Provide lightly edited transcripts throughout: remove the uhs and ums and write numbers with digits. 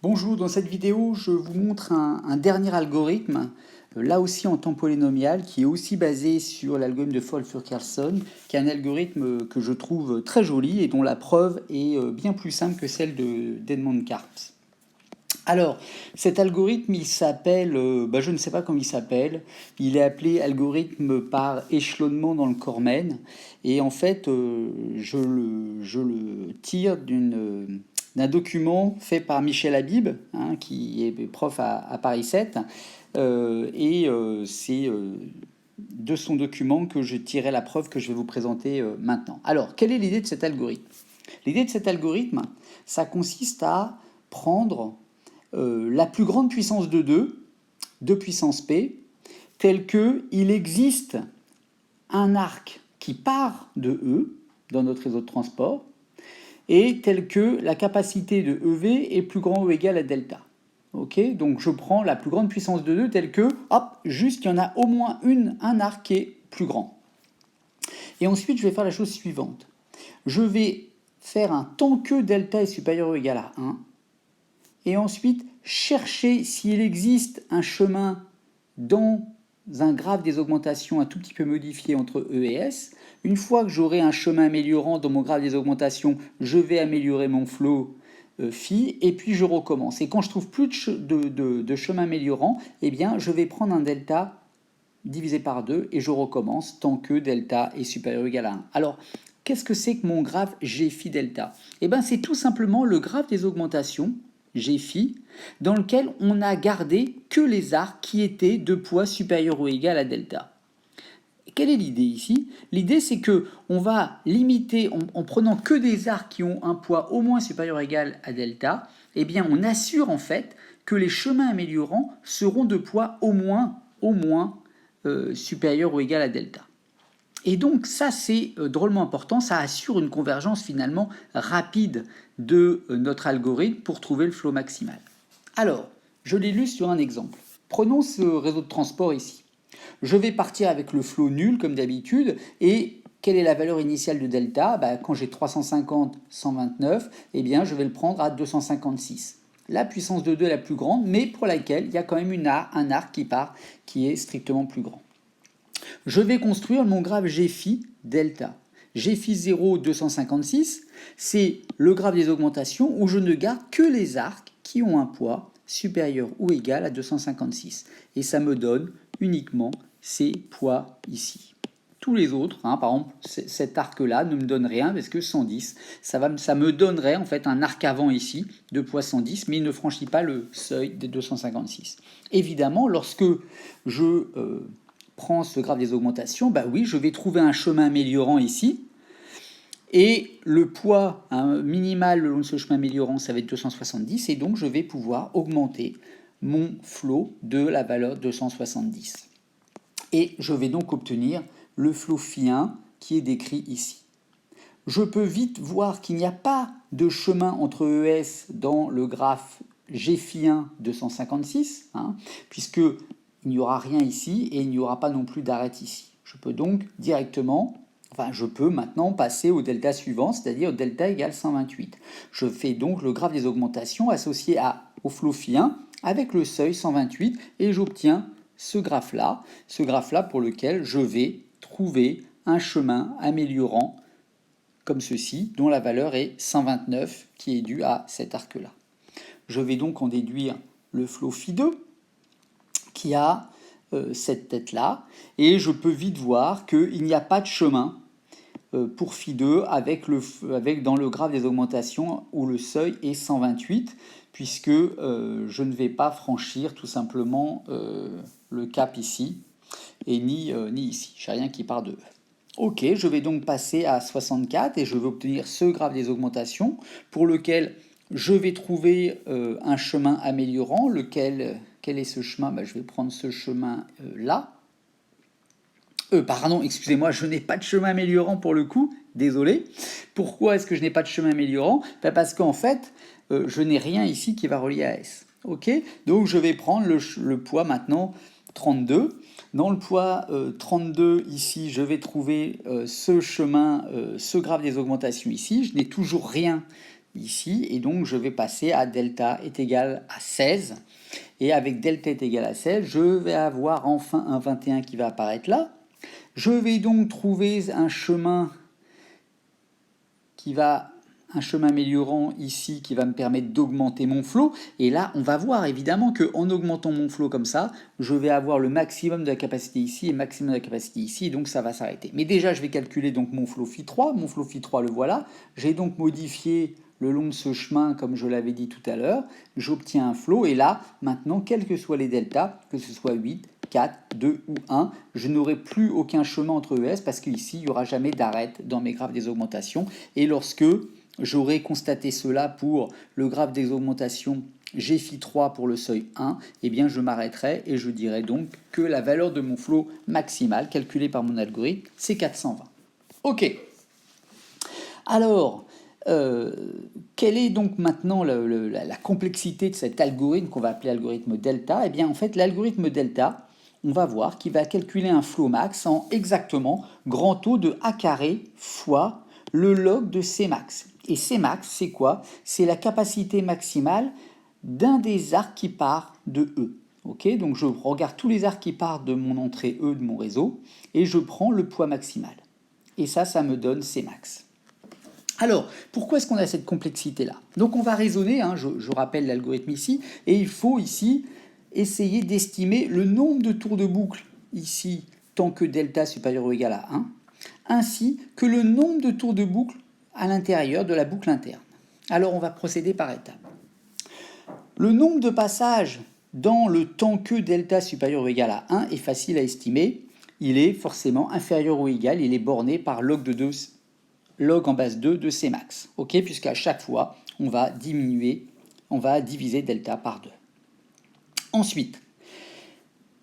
Bonjour, dans cette vidéo, je vous montre un dernier algorithme, là aussi en temps polynomial, qui est aussi basé sur l'algorithme de Fold-Furcarlson, qui est un algorithme que je trouve très joli et dont la preuve est bien plus simple que celle d'Edmond-Karps. Alors, cet algorithme, il s'appelle, je ne sais pas comment il s'appelle, il est appelé algorithme par échelonnement dans le Cormen, et en fait, je le tire d'un document fait par Michel Habib, hein, qui est prof à Paris 7, c'est de son document que je tirais la preuve que je vais vous présenter maintenant. Alors, quelle est l'idée de cet algorithme? L'idée de cet algorithme, ça consiste à prendre la plus grande puissance de 2 puissance p, tel qu'il existe un arc qui part de E dans notre réseau de transport, et tel que la capacité de EV est plus grand ou égal à delta. Ok, donc je prends la plus grande puissance de 2 tel que, hop, juste il y en a au moins un arc qui est plus grand. Et ensuite, je vais faire la chose suivante. Je vais faire un tant que delta est supérieur ou égal à 1, et ensuite chercher s'il existe un chemin dans un graphe des augmentations un tout petit peu modifié entre E et S. Une fois que j'aurai un chemin améliorant dans mon graphe des augmentations, je vais améliorer mon flow phi, et puis je recommence. Et quand je trouve plus de chemin améliorant, eh bien, je vais prendre un delta divisé par 2 et je recommence tant que delta est supérieur ou égal à 1. Alors, qu'est-ce que c'est que mon graphe G phi delta? Eh bien, c'est tout simplement le graphe des augmentations G phi, dans lequel on a gardé que les arcs qui étaient de poids supérieur ou égal à delta. Quelle est l'idée ici? L'idée, c'est que on va limiter, en prenant que des arcs qui ont un poids au moins supérieur ou égal à delta, eh bien on assure en fait que les chemins améliorants seront de poids au moins supérieur ou égal à delta. Et donc ça c'est drôlement important, ça assure une convergence finalement rapide de notre algorithme pour trouver le flot maximal. Alors, je l'illustre sur un exemple. Prenons ce réseau de transport ici. Je vais partir avec le flot nul comme d'habitude, et quelle est la valeur initiale de delta? Quand j'ai 350, 129, eh bien je vais le prendre à 256. La puissance de 2 est la plus grande, mais pour laquelle il y a quand même un arc qui part, qui est strictement plus grand. Je vais construire mon graphe G phi delta. G phi 0, 256, c'est le graphe des augmentations où je ne garde que les arcs qui ont un poids supérieur ou égal à 256. Et ça me donne uniquement ces poids ici. Tous les autres, par exemple, cet arc-là ne me donne rien parce que 110, ça me donnerait en fait un arc avant ici de poids 110, mais il ne franchit pas le seuil des 256. Évidemment, lorsque je prends ce graphe des augmentations, oui, je vais trouver un chemin améliorant ici, et le poids minimal le long de ce chemin améliorant, ça va être 270, et donc je vais pouvoir augmenter mon flot de la valeur 270. Et je vais donc obtenir le flot phi 1 qui est décrit ici. Je peux vite voir qu'il n'y a pas de chemin entre ES dans le graphe G phi 1 256, puisque il n'y aura rien ici et il n'y aura pas non plus d'arête ici. Je peux donc je peux maintenant passer au delta suivant, c'est-à-dire au delta égale 128. Je fais donc le graphe des augmentations associé au flot phi 1 avec le seuil 128 et j'obtiens ce graphe-là pour lequel je vais trouver un chemin améliorant comme ceci, dont la valeur est 129, qui est due à cet arc-là. Je vais donc en déduire le flot phi 2, qui a cette tête-là, et je peux vite voir qu'il n'y a pas de chemin pour phi 2 dans le graphe des augmentations où le seuil est 128, puisque je ne vais pas franchir tout simplement le cap ici, et ni ici. Je n'ai rien qui part de E. Ok, je vais donc passer à 64 et je vais obtenir ce graphe des augmentations pour lequel je vais trouver un chemin améliorant. Quel est ce chemin? Je vais prendre ce chemin là. Pardon, excusez-moi, je n'ai pas de chemin améliorant pour le coup, désolé. Pourquoi est-ce que je n'ai pas de chemin améliorant? Parce qu'en fait, je n'ai rien ici qui va relier à S. Ok, donc je vais prendre le poids maintenant 32. Dans le poids 32 ici, je vais trouver ce chemin, ce graphe des augmentations ici. Je n'ai toujours rien ici, et donc je vais passer à delta est égal à 16. Et avec delta est égal à 16, je vais avoir enfin un 21 qui va apparaître là. Je vais donc trouver un chemin un chemin améliorant ici qui va me permettre d'augmenter mon flot. Et là, on va voir évidemment qu'en augmentant mon flot comme ça, je vais avoir le maximum de la capacité ici et le maximum de la capacité ici, et donc ça va s'arrêter. Mais déjà, je vais calculer donc mon flot phi3. Mon flot phi3, le voilà. J'ai donc modifié le long de ce chemin, comme je l'avais dit tout à l'heure. J'obtiens un flot, et là, maintenant, quels que soient les deltas, que ce soit 8, 4, 2 ou 1, je n'aurai plus aucun chemin entre ES, parce qu'ici, il n'y aura jamais d'arête dans mes graphes des augmentations. Et lorsque j'aurai constaté cela pour le graphe des augmentations G-phi3 pour le seuil 1, eh bien je m'arrêterai et je dirai donc que la valeur de mon flot maximal, calculée par mon algorithme, c'est 420. Ok. Alors, quelle est donc maintenant la complexité de cet algorithme qu'on va appeler algorithme delta? Eh bien, en fait, l'algorithme delta, on va voir qu'il va calculer un flot max en exactement grand O de A carré fois le log de C max. Et C max, c'est quoi? C'est la capacité maximale d'un des arcs qui part de E. Okay, donc je regarde tous les arcs qui partent de mon entrée E de mon réseau et je prends le poids maximal. Et ça me donne C max. Alors, pourquoi est-ce qu'on a cette complexité-là? Donc on va raisonner, hein, je rappelle l'algorithme ici, et il faut ici essayer d'estimer le nombre de tours de boucle ici, tant que delta supérieur ou égal à 1, ainsi que le nombre de tours de boucle à l'intérieur de la boucle interne. Alors on va procéder par étapes. Le nombre de passages dans le temps que delta supérieur ou égal à 1 est facile à estimer. Il est forcément inférieur ou égal, il est borné par log en base 2 de C max. Okay, puisqu'à chaque fois, on va diviser delta par 2. Ensuite,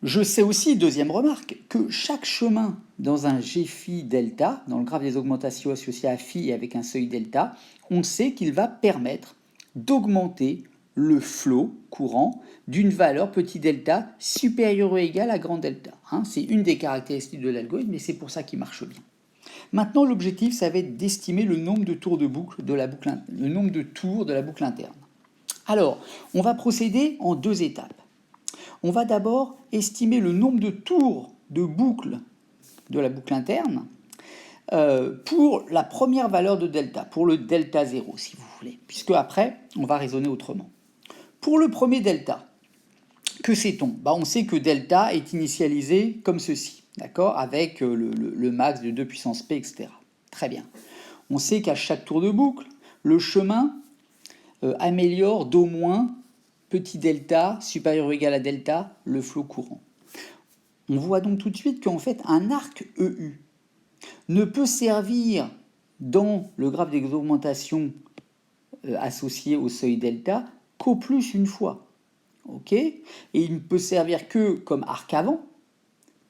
je sais aussi, deuxième remarque, que chaque chemin dans un G phi delta, dans le graphe des augmentations associées à phi et avec un seuil delta, on sait qu'il va permettre d'augmenter le flot courant d'une valeur petit delta supérieure ou égale à grand delta. Hein, c'est une des caractéristiques de l'algorithme, et c'est pour ça qu'il marche bien. Maintenant, l'objectif, ça va être d'estimer le nombre de tours de boucle de la boucle, le nombre de tours de la boucle interne. Alors, on va procéder en deux étapes. On va d'abord estimer le nombre de tours de boucle de la boucle interne pour la première valeur de delta, pour le delta 0, si vous voulez, puisque après, on va raisonner autrement. Pour le premier delta, que sait-on? On sait que delta est initialisé comme ceci, d'accord, avec le max de 2 puissance p, etc. Très bien. On sait qu'à chaque tour de boucle, le chemin améliore d'au moins petit delta supérieur ou égal à delta le flot courant. On voit donc tout de suite qu'en fait, un arc EU ne peut servir dans le graphe des augmentations associé au seuil delta qu'au plus une fois. Okay, et il ne peut servir que comme arc avant,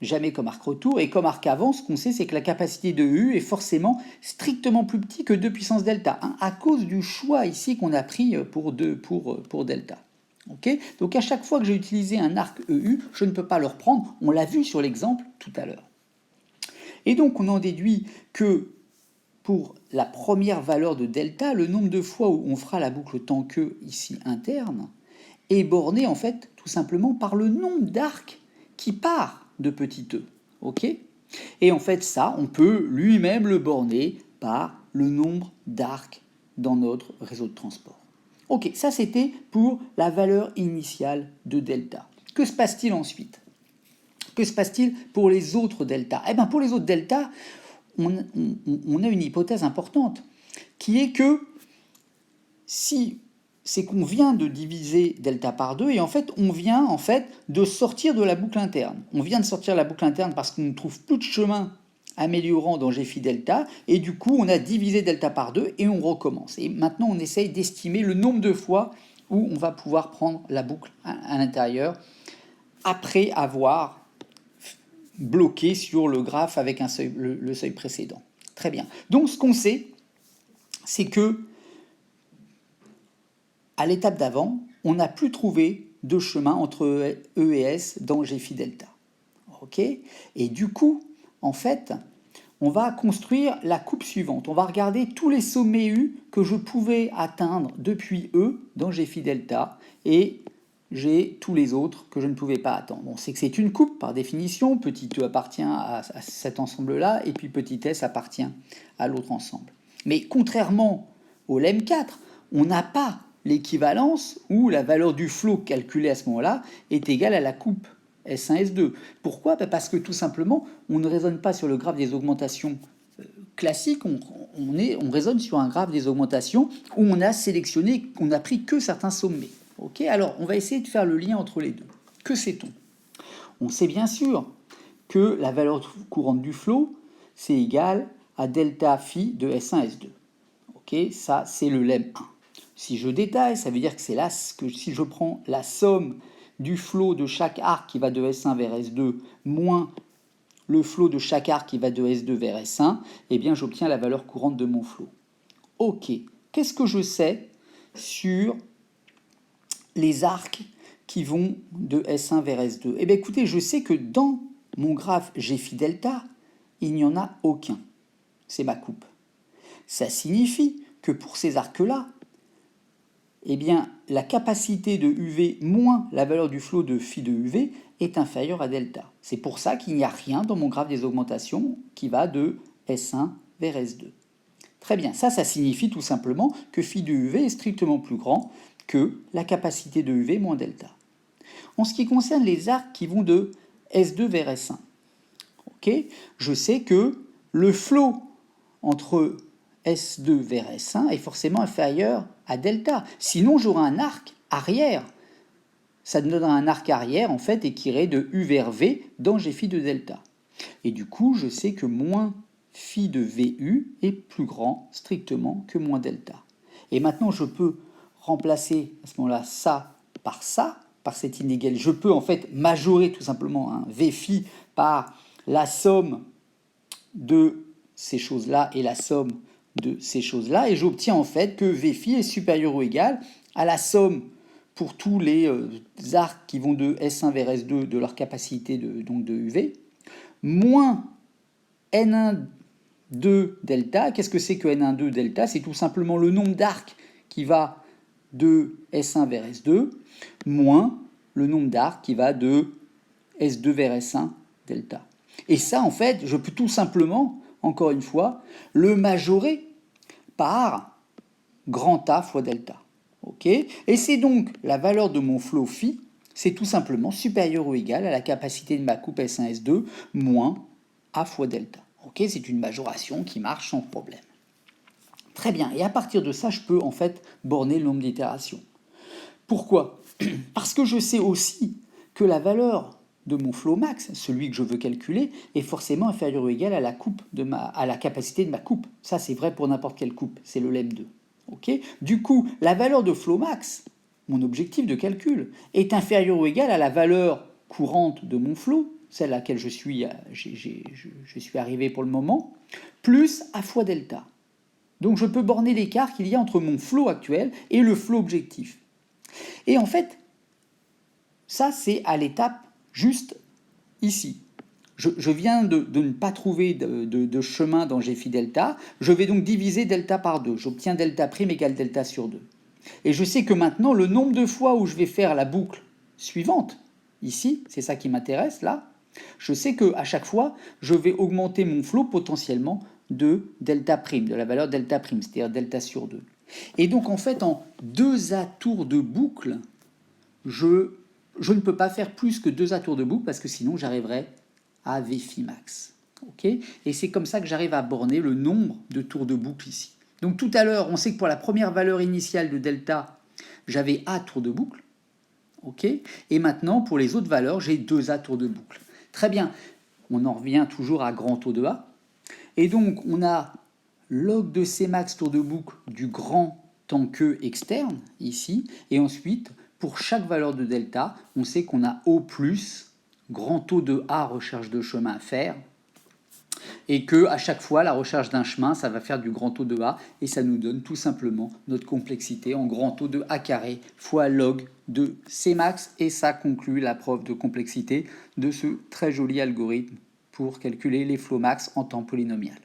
jamais comme arc retour. Et comme arc avant, ce qu'on sait, c'est que la capacité de U est forcément strictement plus petit que 2 puissance delta, hein, à cause du choix ici qu'on a pris pour delta. Okay, donc à chaque fois que j'ai utilisé un arc EU, je ne peux pas le reprendre. On l'a vu sur l'exemple tout à l'heure. Et donc on en déduit que pour la première valeur de delta, le nombre de fois où on fera la boucle tant que ici interne est borné en fait tout simplement par le nombre d'arcs qui part de petit e. Okay, et en fait ça, on peut lui-même le borner par le nombre d'arcs dans notre réseau de transport. Ok, ça c'était pour la valeur initiale de delta. Que se passe-t-il ensuite? Que se passe-t-il pour les autres delta? Eh bien pour les autres delta, on a une hypothèse importante, qui est que c'est qu'on vient de diviser delta par 2 et en fait on vient de sortir de la boucle interne. On vient de sortir de la boucle interne parce qu'on ne trouve plus de chemin améliorant dans G phi delta et du coup on a divisé delta par 2 et on recommence. Et maintenant on essaye d'estimer le nombre de fois où on va pouvoir prendre la boucle à l'intérieur après avoir bloqué sur le graphe avec un seuil, le seuil précédent. Très bien. Donc ce qu'on sait, c'est que à l'étape d'avant, on n'a plus trouvé de chemin entre E et S dans G phi delta. Okay, et du coup, en fait, on va construire la coupe suivante. On va regarder tous les sommets U que je pouvais atteindre depuis E dans G phi delta, et j'ai tous les autres que je ne pouvais pas atteindre. On sait que c'est une coupe par définition, petit e appartient à cet ensemble-là, et puis petit s appartient à l'autre ensemble. Mais contrairement au lemme 4, on n'a pas l'équivalence où la valeur du flot calculée à ce moment-là est égale à la coupe S1, S2. Pourquoi? Parce que tout simplement, on ne raisonne pas sur le graphe des augmentations classiques, on raisonne sur un graphe des augmentations où on a sélectionné, on n'a pris que certains sommets. Okay, alors, on va essayer de faire le lien entre les deux. Que sait-on? On sait bien sûr que la valeur courante du flot, c'est égal à delta phi de S1, S2. Okay, ça, c'est le lemme 1. Si je détaille, ça veut dire que c'est là que si je prends la somme du flot de chaque arc qui va de S1 vers S2 moins le flot de chaque arc qui va de S2 vers S1, eh bien, j'obtiens la valeur courante de mon flot. Ok, qu'est-ce que je sais sur les arcs qui vont de S1 vers S2? Eh bien écoutez, je sais que dans mon graphe G phi delta, il n'y en a aucun. C'est ma coupe. Ça signifie que pour ces arcs-là, eh bien, la capacité de UV moins la valeur du flot de phi de UV est inférieure à delta. C'est pour ça qu'il n'y a rien dans mon graphe des augmentations qui va de S1 vers S2. Très bien, ça signifie tout simplement que phi de UV est strictement plus grand que la capacité de UV moins delta. En ce qui concerne les arcs qui vont de S2 vers S1, okay, je sais que le flot entre S2 vers S1 est forcément inférieur à delta. Sinon, j'aurai un arc arrière. Ça me donnera un arc arrière, en fait, et qui irait de U vers V dans G phi de delta. Et du coup, je sais que moins phi de VU est plus grand strictement que moins delta. Et maintenant, je peux remplacer à ce moment-là ça, par cette inégalité. Je peux en fait majorer tout simplement un V phi par la somme de ces choses-là et la somme de ces choses-là, et j'obtiens en fait que V phi est supérieur ou égal à la somme pour tous les arcs qui vont de S1 vers S2 de leur capacité donc de UV, moins N1 2 delta. Qu'est-ce que c'est que N1 2 delta? C'est tout simplement le nombre d'arcs qui va de S1 vers S2, moins le nombre d'arcs qui va de S2 vers S1 delta. Et ça, en fait, je peux tout simplement, encore une fois, le majorer par grand A fois delta. Okay, et c'est donc la valeur de mon flot phi, c'est tout simplement supérieur ou égal à la capacité de ma coupe S1, S2 moins A fois delta. Okay, c'est une majoration qui marche sans problème. Très bien, et à partir de ça, je peux en fait borner le nombre d'itérations. Pourquoi? Parce que je sais aussi que la valeur de mon flot max, celui que je veux calculer, est forcément inférieur ou égal à la capacité de ma coupe. Ça, c'est vrai pour n'importe quelle coupe, c'est le lemme 2. Okay, du coup, la valeur de flot max, mon objectif de calcul, est inférieure ou égale à la valeur courante de mon flot, celle à laquelle je suis arrivé pour le moment, plus A fois delta. Donc je peux borner l'écart qu'il y a entre mon flot actuel et le flot objectif. Et en fait, ça c'est à l'étape juste ici. Je viens de ne pas trouver de chemin dans G phi delta, je vais donc diviser delta par 2. J'obtiens delta prime égale delta sur 2. Et je sais que maintenant, le nombre de fois où je vais faire la boucle suivante, ici, c'est ça qui m'intéresse là, je sais qu'à chaque fois, je vais augmenter mon flot potentiellement de delta prime, de la valeur delta prime, c'est-à-dire delta sur 2. Et donc en fait, en 2 atours de boucle, je ne peux pas faire plus que 2 atours de boucle parce que sinon j'arriverai à V phi max. Okay, et c'est comme ça que j'arrive à borner le nombre de tours de boucle ici. Donc tout à l'heure, on sait que pour la première valeur initiale de delta, j'avais A tours de boucle. Okay, et maintenant, pour les autres valeurs, j'ai 2 A tours de boucle. Très bien, on en revient toujours à grand taux de A. Et donc, on a log de C max tour de boucle du grand temps que externe, ici. Et ensuite, pour chaque valeur de delta, on sait qu'on a O plus grand taux de A recherche de chemin à faire, et que à chaque fois la recherche d'un chemin ça va faire du grand taux de A, et ça nous donne tout simplement notre complexité en grand taux de A carré fois log de C max, et ça conclut la preuve de complexité de ce très joli algorithme pour calculer les flots max en temps polynomial.